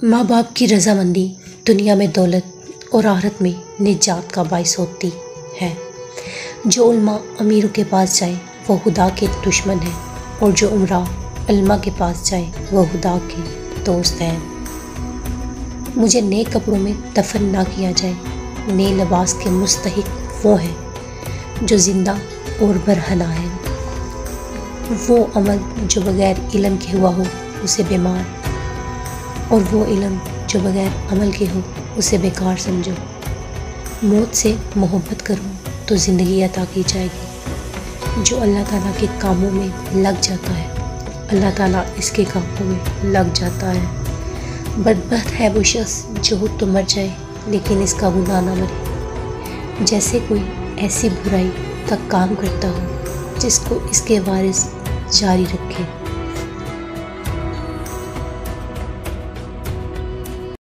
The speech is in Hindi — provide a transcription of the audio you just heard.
माँ बाप की रजामंदी दुनिया में दौलत और आखिरत में निजात का बाइस होती है। जो उल्मा अमीरों के पास जाए वो खुदा के दुश्मन है, और जो उमरा उल्मा के पास जाए वो खुदा के दोस्त हैं। मुझे नए कपड़ों में दफन ना किया जाए, नए लिबास के मुस्तहिक वो हैं जो ज़िंदा और बरहना है। वो अमल जो बग़ैर इल्म के हुआ हो उसे बीमार, और वो इल्म जो बग़ैर अमल के हो उसे बेकार समझो। मौत से मोहब्बत करो तो ज़िंदगी अता की जाएगी। जो अल्लाह ताला के कामों में लग जाता है, अल्लाह ताला इसके कामों में लग जाता है। बदबख्त है वो शख्स जो हो तो मर जाए लेकिन इसका गुनाह ना मरे। जैसे कोई ऐसी बुराई का काम करता हो जिसको इसके वारिस जारी रखे।